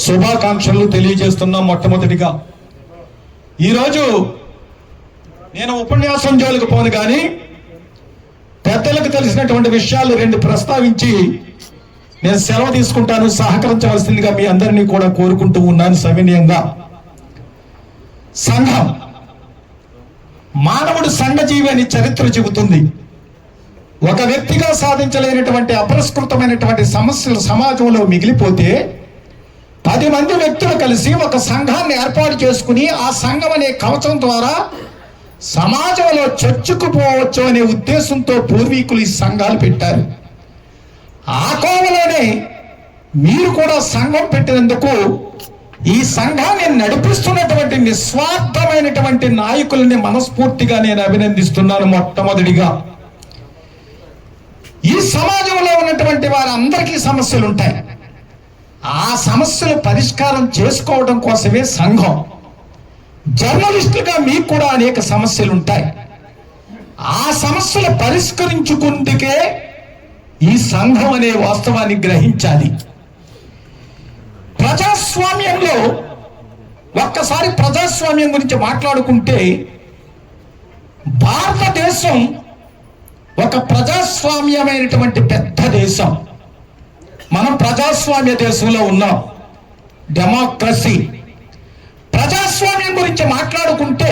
శుభాకాంక్షలు తెలియజేస్తున్నాం. మొట్టమొదటిగా ఈరోజు నేను ఉపన్యాసం జోలికి పోను కానీ పెద్దలకు తెలిసినటువంటి విషయాలు రెండు ప్రస్తావించి నేను సెలవు తీసుకుంటాను. సహకరించవలసిందిగా మీ అందరినీ కూడా కోరుకుంటూ ఉన్నాను సవినయంగా. సంఘం, మానవుడు సంఘజీవి అని చరిత్ర చెబుతుంది. ఒక వ్యక్తిగా సాధించలేనటువంటి అపరిష్కృతమైనటువంటి సమస్యలు సమాజంలో మిగిలిపోతే 10 మంది వ్యక్తులు కలిసి ఒక సంఘాన్ని ఏర్పాటు చేసుకుని ఆ సంఘం అనే కవచం ద్వారా సమాజంలో చొచ్చుకుపోవచ్చు అనే ఉద్దేశంతో పూర్వీకులు ఈ సంఘాలు పెట్టారు. ఆ కోవలోనే మీరు కూడా సంఘం పెట్టినందుకు ఈ సంఘాన్ని నడిపిస్తున్నటువంటి నిస్వార్థమైనటువంటి నాయకుల్ని మనస్ఫూర్తిగా నేను అభినందిస్తున్నాను. మొట్టమొదటిగా ఈ సమాజంలో ఉన్నటువంటి వారందరికీ సమస్యలు ఉంటాయి. ఆ సమస్యలు పరిష్కారం చేసుకోవడం కోసమే సంఘం. జర్నలిస్టులుగా మీకు కూడా అనేక సమస్యలు ఉంటాయి. ఆ సమస్యలు పరిష్కరించుకుందుకే ఈ సంఘం అనే వాస్తవాన్ని గ్రహించాలి. ప్రజాస్వామ్యంలో ఒక్కసారి ప్రజాస్వామ్యం గురించి మాట్లాడుకుంటే భారతదేశం ఒక ప్రజాస్వామ్యమైనటువంటి పెద్ద దేశం. మనం ప్రజాస్వామ్య దేశంలో ఉన్నాం. డెమోక్రసీ. ప్రజాస్వామ్యం గురించి మాట్లాడుకుంటే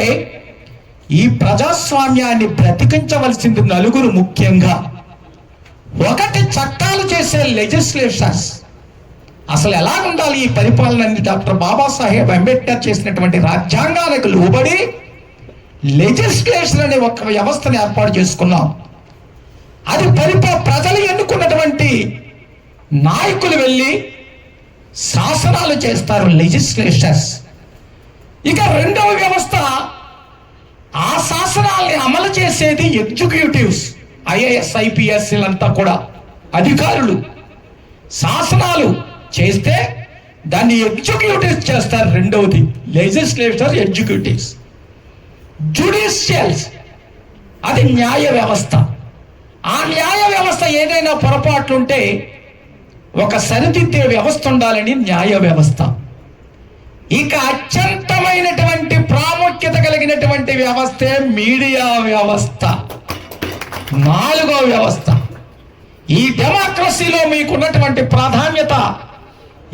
ఈ ప్రజాస్వామ్యాన్ని బ్రతికించవలసింది నలుగురు ముఖ్యంగా. ఒకటి, చట్టాలు చేసే లెజిస్లేషన్స్. అసలు ఎలా ఉండాలి ఈ పరిపాలన అని డాక్టర్ బాబాసాహెబ్ అంబేద్కర్ చేసినటువంటి రాజ్యాంగానికి లోబడి లెజిస్లేషన్ అనే ఒక వ్యవస్థను ఏర్పాటు చేసుకున్నాం. అది ప్రజలు ఎన్నుకున్నటువంటి నాయకులు వెళ్ళి శాసనాలు చేస్తారు, లెజిస్లేషన్స్. ఇక రెండవ వ్యవస్థ, ఆ శాసనాల్ని అమలు చేసేది ఎగ్జిక్యూటివ్స్. ఐఏఎస్ ఐపీఎస్ అంతా కూడా అధికారులు శాసనాలు చేస్తే దాన్ని ఎగ్జిక్యూటివ్స్ చేస్తారు. రెండవది లెజిస్లేటర్, ఎగ్జిక్యూటివ్స్. జ్యుడిషియల్స్, అది న్యాయ వ్యవస్థ. ఆ న్యాయ వ్యవస్థ ఏదైనా పొరపాట్లుంటే ఒక సరిదిద్దే వ్యవస్థ ఉండాలని న్యాయ వ్యవస్థ. ఇక అత్యంతమైనటువంటి ప్రాముఖ్యత కలిగినటువంటి వ్యవస్థే మీడియా వ్యవస్థ, 4వ వ్యవస్థ. ఈ డెమోక్రసీలో మీకున్నటువంటి ప్రాధాన్యత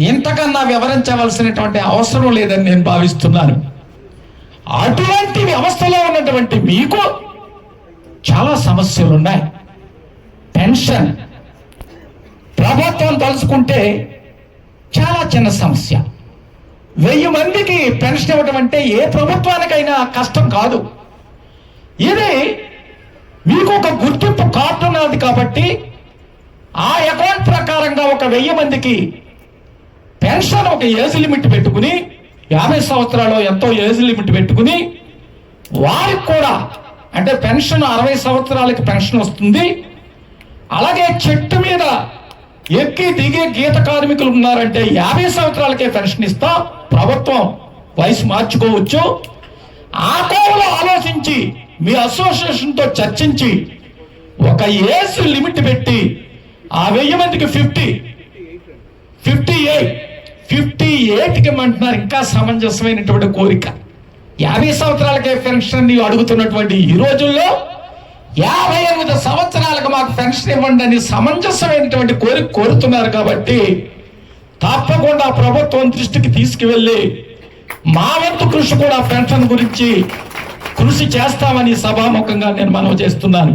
ఇంతకన్నా వివరించవలసినటువంటి అవసరం లేదని నేను భావిస్తున్నాను. అటువంటి వ్యవస్థలో ఉన్నటువంటి మీకు చాలా సమస్యలు ఉన్నాయి. పెన్షన్ ప్రభుత్వం తలుచుకుంటే చాలా చిన్న సమస్య. 1000 మందికి పెన్షన్ ఇవ్వడం అంటే ఏ ప్రభుత్వానికైనా కష్టం కాదు. ఇది మీకు ఒక గుర్తింపు కార్డు ఉన్నది కాబట్టి ఆ అకౌంట్ ప్రకారంగా ఒక 1000 మందికి పెన్షన్ ఒక ఏజ్ లిమిట్ పెట్టుకుని 50 సంవత్సరాలు ఎంతో ఏజ్ లిమిట్ పెట్టుకుని వారికి కూడా అంటే పెన్షన్ 60 సంవత్సరాలకి పెన్షన్ వస్తుంది. అలాగే చెట్టు మీద ఎక్కి దిగే గీత కార్మికులు ఉన్నారంటే 50 సంవత్సరాలకే పెన్షన్ ఇస్తా. ప్రభుత్వం వయసు మార్చుకోవచ్చు. ఆ కోవలో ఆలోచించి మీ అసోసియేషన్తో చర్చించి ఒక ఏజ్ లిమిట్ పెట్టి ఆ 1000 మందికి 58కి ఇమ్మంటున్నారు. ఇంకా సమంజసమైనటువంటి కోరిక. 50 సంవత్సరాలకే పెన్షన్ అడుగుతున్నటువంటి ఈ రోజుల్లో 58 సంవత్సరాలకు మాకు పెన్షన్ ఇవ్వండి అని సమంజసమైనటువంటి కోరిక కోరుతున్నారు. కాబట్టి తప్పకుండా ప్రభుత్వం దృష్టికి తీసుకువెళ్ళి మా వంతు కృషి కూడా పెన్షన్ గురించి కృషి చేస్తామని సభాముఖంగా నేను మనవి చేస్తున్నాను.